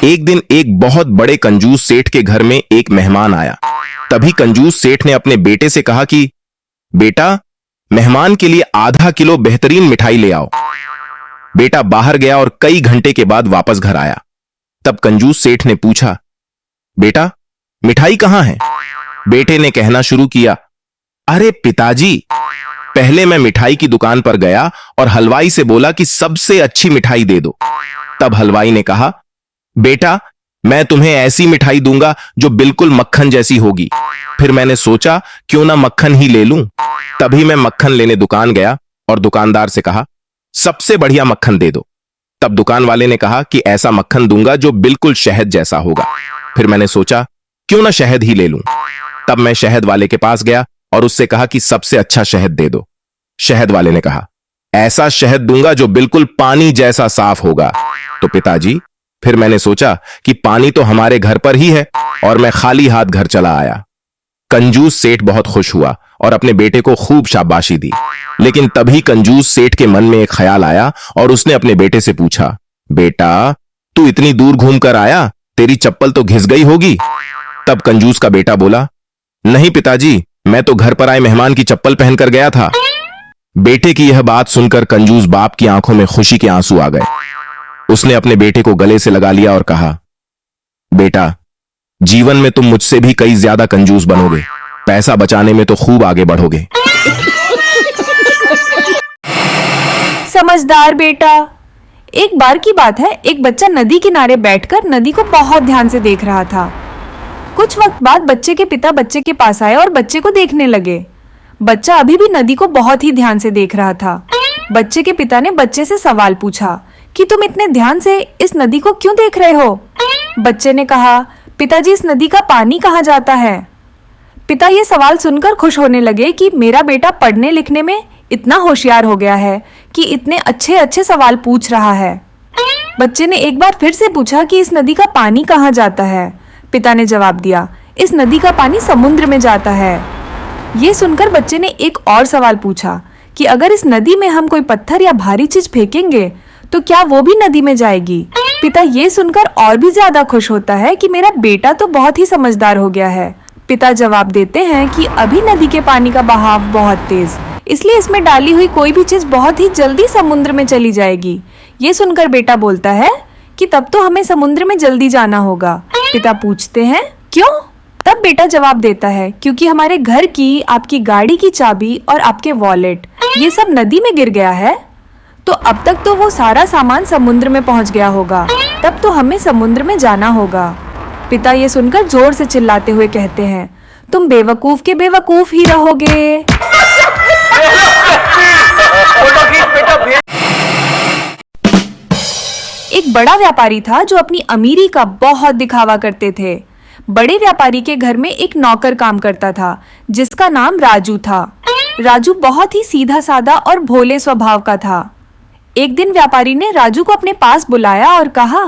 एक दिन एक बहुत बड़े कंजूस सेठ के घर में एक मेहमान आया। तभी कंजूस सेठ ने अपने बेटे से कहा कि बेटा, मेहमान के लिए आधा किलो बेहतरीन मिठाई ले आओ। बेटा बाहर गया और कई घंटे के बाद वापस घर आया। तब कंजूस सेठ ने पूछा, बेटा मिठाई कहां है? बेटे ने कहना शुरू किया, अरे पिताजी, पहले मैं मिठाई की दुकान पर गया और हलवाई से बोला कि सबसे अच्छी मिठाई दे दो। तब हलवाई ने कहा, बेटा मैं तुम्हें ऐसी मिठाई दूंगा जो बिल्कुल मक्खन जैसी होगी। फिर मैंने सोचा क्यों ना मक्खन ही ले लूं। तभी मैं मक्खन लेने दुकान गया और दुकानदार से कहा, सबसे बढ़िया मक्खन दे दो। तब दुकान वाले ने कहा कि ऐसा मक्खन दूंगा जो बिल्कुल शहद जैसा होगा। फिर मैंने सोचा क्यों ना शहद ही ले लूं। तब मैं शहद वाले के पास गया और उससे कहा कि सबसे अच्छा शहद दे दो। शहद वाले ने कहा, ऐसा शहद दूंगा जो बिल्कुल पानी जैसा साफ होगा। तो पिताजी, फिर मैंने सोचा कि पानी तो हमारे घर पर ही है और मैं खाली हाथ घर चला आया। कंजूस सेठ बहुत खुश हुआ और अपने बेटे को खूब शाबाशी दी। लेकिन तभी कंजूस सेठ के मन में एक ख्याल आया और उसने अपने बेटे से पूछा, बेटा तू इतनी दूर घूम कर आया, तेरी चप्पल तो घिस गई होगी। तब कंजूस का बेटा बोला, नहीं पिताजी, मैं तो घर पर आए मेहमान की चप्पल पहनकर गया था। बेटे की यह बात सुनकर कंजूस बाप की आंखों में खुशी के आंसू आ गए। उसने अपने बेटे को गले से लगा लिया और कहा, बेटा जीवन में तुम मुझसे भी कई ज्यादा कंजूस बनोगे, पैसा बचाने में तो खूब आगे बढ़ोगे। समझदार बेटा। एक बार की बात है, एक बच्चा नदी किनारे बैठकर नदी को बहुत ध्यान से देख रहा था। कुछ वक्त बाद बच्चे के पिता बच्चे के पास आए और बच्चे को देखने लगे। बच्चा अभी भी नदी को बहुत ही ध्यान से देख रहा था। बच्चे के पिता ने बच्चे से सवाल पूछा कि तुम इतने ध्यान से इस नदी को क्यों देख रहे हो? बच्चे ने कहा, पिताजी इस नदी का पानी कहाँ जाता है? पिता ये सवाल सुनकर खुश होने लगे कि मेरा बेटा पढ़ने लिखने में इतना होशियार हो गया है कि इतने अच्छे अच्छे सवाल पूछ रहा है। बच्चे ने एक बार फिर से पूछा कि इस नदी का पानी कहाँ जाता है? पिता ने जवाब दिया, इस नदी का पानी समुद्र में जाता है। ये सुनकर बच्चे ने एक और सवाल पूछा कि अगर इस नदी में हम कोई पत्थर या भारी चीज फेंकेंगे तो क्या वो भी नदी में जाएगी? पिता ये सुनकर और भी ज्यादा खुश होता है कि मेरा बेटा तो बहुत ही समझदार हो गया है। पिता जवाब देते हैं कि अभी नदी के पानी का बहाव बहुत तेज, इसलिए इसमें डाली हुई कोई भी चीज बहुत ही जल्दी समुद्र में चली जाएगी। ये सुनकर बेटा बोलता है कि तब तो हमें समुद्र में जल्दी जाना होगा। पिता पूछते हैं, क्यों? तब बेटा जवाब देता है, क्योंकि हमारे घर की, आपकी गाड़ी की चाबी और आपके वॉलेट ये सब नदी में गिर गया है, तो अब तक तो वो सारा सामान समुद्र में पहुंच गया होगा, तब तो हमें समुद्र में जाना होगा। पिता ये सुनकर जोर से चिल्लाते हुए कहते हैं, तुम बेवकूफ के बेवकूफ ही रहोगे। एक बड़ा व्यापारी था जो अपनी अमीरी का बहुत दिखावा करते थे। बड़े व्यापारी के घर में एक नौकर काम करता था जिसका नाम राजू था। राजू बहुत ही सीधा साधा और भोले स्वभाव का था। एक दिन व्यापारी ने राजू को अपने पास बुलाया और कहा,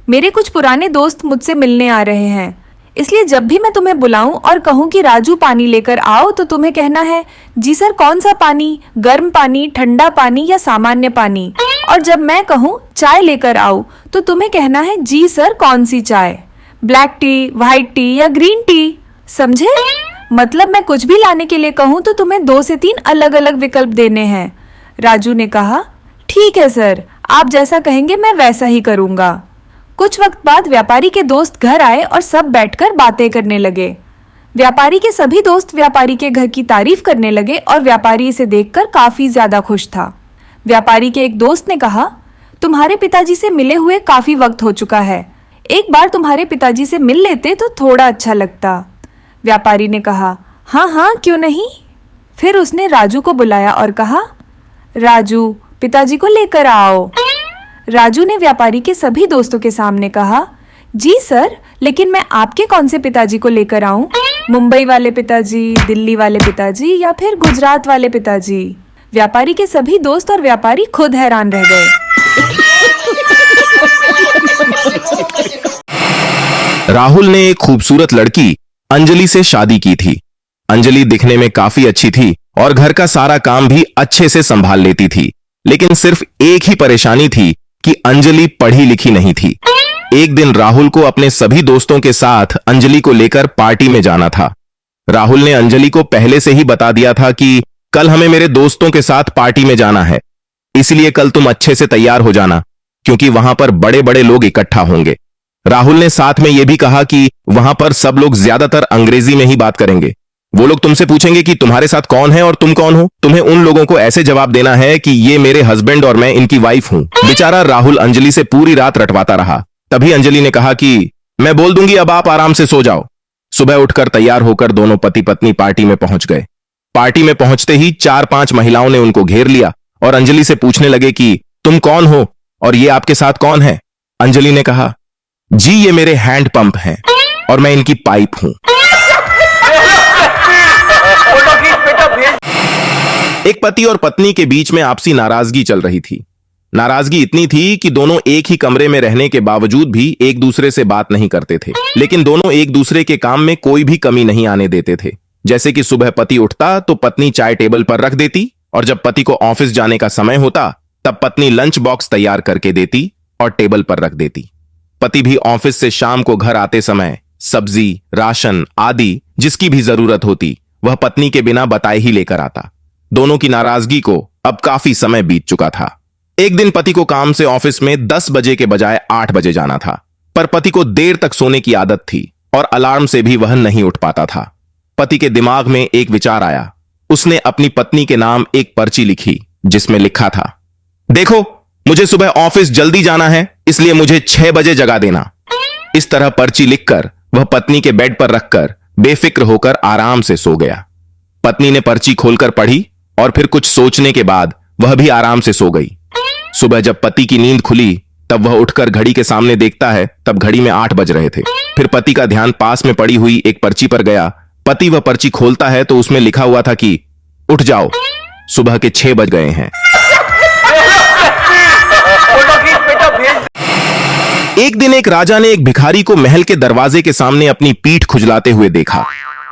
मेरे कुछ पुराने दोस्त मुझसे मिलने आ रहे हैं, इसलिए जब भी मैं तुम्हें बुलाऊं और कहूं कि राजू पानी लेकर आओ तो तुम्हें कहना है, जी सर कौन सा पानी, गर्म पानी, ठंडा पानी या सामान्य पानी। और जब मैं कहूं चाय लेकर आओ तो तुम्हें कहना है, जी सर कौन सी चाय, ब्लैक टी, व्हाइट टी या ग्रीन टी। समझे? मतलब मैं कुछ भी लाने के लिए कहूं तो तुम्हें 2 से 3 अलग अलग विकल्प देने हैं। राजू ने कहा, ठीक है सर, आप जैसा कहेंगे मैं वैसा ही करूंगा। कुछ वक्त बाद व्यापारी के दोस्त घर आए और सब बैठकर बातें करने लगे। व्यापारी के सभी दोस्त व्यापारी के घर की तारीफ करने लगे और व्यापारी इसे देखकर काफी ज्यादा खुश था। व्यापारी के एक दोस्त ने कहा, तुम्हारे पिताजी से मिले हुए काफी वक्त हो चुका है, एक बार तुम्हारे पिताजी से मिल लेते तो थोड़ा अच्छा लगता। व्यापारी ने कहा, हाँ हाँ क्यों नहीं। फिर उसने राजू को बुलाया और कहा, राजू पिताजी को लेकर आओ। राजू ने व्यापारी के सभी दोस्तों के सामने कहा, जी सर, लेकिन मैं आपके कौन से पिताजी को लेकर आऊं? मुंबई वाले पिताजी, दिल्ली वाले पिताजी या फिर गुजरात वाले पिताजी? व्यापारी के सभी दोस्त और व्यापारी खुद हैरान रह गए। राहुल ने एक खूबसूरत लड़की अंजलि से शादी की थी। अंजलि दिखने में काफी अच्छी थी और घर का सारा काम भी अच्छे से संभाल लेती थी, लेकिन सिर्फ एक ही परेशानी थी कि अंजलि पढ़ी लिखी नहीं थी। एक दिन राहुल को अपने सभी दोस्तों के साथ अंजलि को लेकर पार्टी में जाना था। राहुल ने अंजलि को पहले से ही बता दिया था कि कल हमें मेरे दोस्तों के साथ पार्टी में जाना है, इसलिए कल तुम अच्छे से तैयार हो जाना, क्योंकि वहां पर बड़े बड़े लोग इकट्ठा होंगे। राहुल ने साथ में यह भी कहा कि वहां पर सब लोग ज्यादातर अंग्रेजी में ही बात करेंगे। वो लोग तुमसे पूछेंगे कि तुम्हारे साथ कौन है और तुम कौन हो। तुम्हें उन लोगों को ऐसे जवाब देना है कि ये मेरे हस्बैंड और मैं इनकी वाइफ हूं। बेचारा राहुल अंजलि से पूरी रात रटवाता रहा। तभी अंजलि ने कहा कि मैं बोल दूंगी, अब आप आराम से सो जाओ। सुबह उठकर तैयार होकर दोनों पति पत्नी पार्टी में पहुंच गए। पार्टी में पहुंचते ही 4-5 महिलाओं ने उनको घेर लिया और अंजलि से पूछने लगे कि तुम कौन हो और ये आपके साथ कौन है। अंजलि ने कहा, जी ये मेरे हैंड पंप हैं और मैं इनकी पाइप हूं। एक पति और पत्नी के बीच में आपसी नाराजगी चल रही थी। नाराजगी इतनी थी कि दोनों एक ही कमरे में रहने के बावजूद भी एक दूसरे से बात नहीं करते थे, लेकिन दोनों एक दूसरे के काम में कोई भी कमी नहीं आने देते थे। जैसे कि सुबह पति उठता तो पत्नी चाय टेबल पर रख देती और जब पति को ऑफिस जाने का समय होता तब पत्नी लंच बॉक्स तैयार करके देती और टेबल पर रख देती। पति भी ऑफिस से शाम को घर आते समय सब्जी, राशन आदि जिसकी भी जरूरत होती वह पत्नी के बिना बताए ही लेकर आता। दोनों की नाराजगी को अब काफी समय बीत चुका था। एक दिन पति को काम से ऑफिस में 10 बजे के बजाय 8 बजे जाना था, पर पति को देर तक सोने की आदत थी और अलार्म से भी वह नहीं उठ पाता था। पति के दिमाग में एक विचार आया। उसने अपनी पत्नी के नाम एक पर्ची लिखी जिसमें लिखा था, देखो मुझे सुबह ऑफिस जल्दी जाना है, इसलिए मुझे 6 बजे जगा देना। इस तरह पर्ची लिखकर वह पत्नी के बेड पर रखकर बेफिक्र होकर आराम से सो गया। पत्नी ने पर्ची खोलकर पढ़ी और फिर कुछ सोचने के बाद वह भी आराम से सो गई। सुबह जब पति की नींद खुली तब वह उठकर घड़ी के सामने देखता है, तब घड़ी में 8 बज रहे थे। फिर पति का ध्यान पास में पड़ी हुई एक पर्ची पर गया। पति वह पर्ची खोलता है तो उसमें लिखा हुआ था कि उठ जाओ, सुबह के 6 बज गए हैं। एक दिन एक राजा ने एक भिखारी को महल के दरवाजे के सामने अपनी पीठ खुजलाते हुए देखा।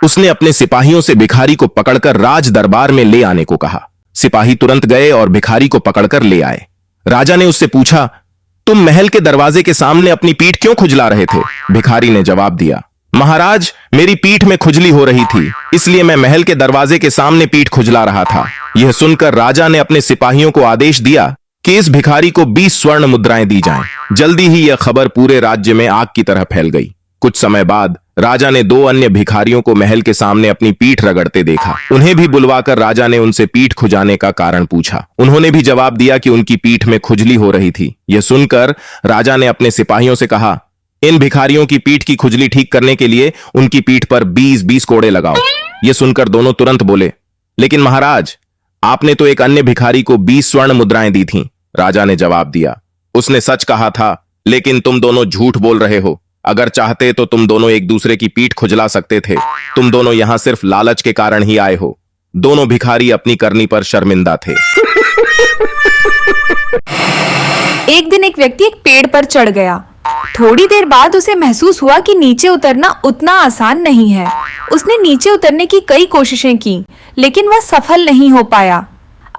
उसने अपने सिपाहियों से भिखारी को पकड़कर राज दरबार में ले आने को कहा। सिपाही तुरंत गए और भिखारी को पकड़कर ले आए। राजा ने उससे पूछा, तुम महल के दरवाजे के सामने अपनी पीठ क्यों खुजला रहे थे? भिखारी ने जवाब दिया, महाराज मेरी पीठ में खुजली हो रही थी, इसलिए मैं महल के दरवाजे के सामने पीठ खुजला रहा था। यह सुनकर राजा ने अपने सिपाहियों को आदेश दिया कि इस भिखारी को 20 स्वर्ण मुद्राएं दी जाएं। जल्दी ही यह खबर पूरे राज्य में आग की तरह फैल गई। कुछ समय बाद राजा ने 2 अन्य भिखारियों को महल के सामने अपनी पीठ रगड़ते देखा। उन्हें भी बुलवाकर राजा ने उनसे पीठ खुजाने का कारण पूछा। उन्होंने भी जवाब दिया कि उनकी पीठ में खुजली हो रही थी। यह सुनकर राजा ने अपने सिपाहियों से कहा, इन भिखारियों की पीठ की खुजली ठीक करने के लिए उनकी पीठ पर 20-20 कोड़े लगाओ। यह सुनकर दोनों तुरंत बोले, लेकिन महाराज आपने तो एक अन्य भिखारी को 20 स्वर्ण मुद्राएं दी थीं। राजा ने जवाब दिया, उसने सच कहा था, लेकिन तुम दोनों झूठ बोल रहे हो। अगर चाहते तो तुम दोनों एक दूसरे की पीठ खुजला सकते थे। तुम दोनों यहां सिर्फ लालच के कारण ही आए हो। दोनों भिखारी अपनी करनी पर शर्मिंदा थे। एक दिन एक व्यक्ति एक पेड़ पर चढ़ गया। थोड़ी देर बाद उसे महसूस हुआ कि नीचे उतरना उतना आसान नहीं है। उसने नीचे उतरने की कई कोशिशें की, लेकिन वह सफल नहीं हो पाया।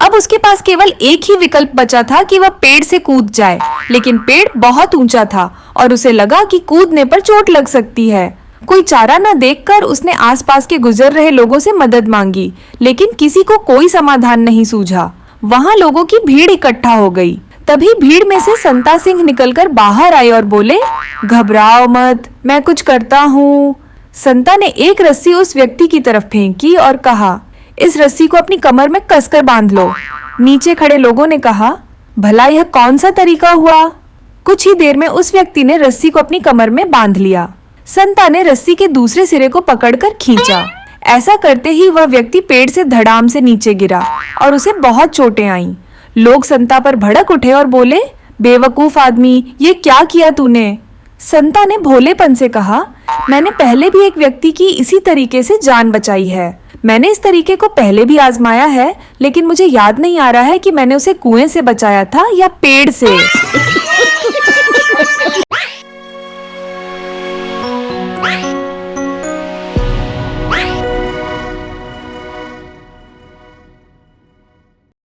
अब उसके पास केवल एक ही विकल्प बचा था कि वह पेड़ से कूद जाए, लेकिन पेड़ बहुत ऊंचा था और उसे लगा कि कूदने पर चोट लग सकती है। कोई चारा न देखकर उसने आसपास के गुजर रहे लोगों से मदद मांगी, लेकिन किसी को कोई समाधान नहीं सूझा। वहां लोगों की भीड़ इकट्ठा हो गई। तभी भीड़ में से संता सिंह निकलकर बाहर आए और बोले, घबराओ मत, मैं कुछ करता हूँ। संता ने एक रस्सी उस व्यक्ति की तरफ फेंकी और कहा, इस रस्सी को अपनी कमर में कसकर बांध लो। नीचे खड़े लोगों ने कहा, भला यह कौन सा तरीका हुआ? कुछ ही देर में उस व्यक्ति ने रस्सी को अपनी कमर में बांध लिया। संता ने रस्सी के दूसरे सिरे को पकड़कर खींचा। ऐसा करते ही वह व्यक्ति पेड़ से धड़ाम से नीचे गिरा और उसे बहुत चोटें आईं। लोग संता पर भड़क उठे और बोले, बेवकूफ आदमी, ये क्या किया तूने? संता ने भोलेपन से कहा, मैंने पहले भी एक व्यक्ति की इसी तरीके से जान बचाई है। मैंने इस तरीके को पहले भी आजमाया है, लेकिन मुझे याद नहीं आ रहा है कि मैंने उसे कुएं से बचाया था या पेड़ से।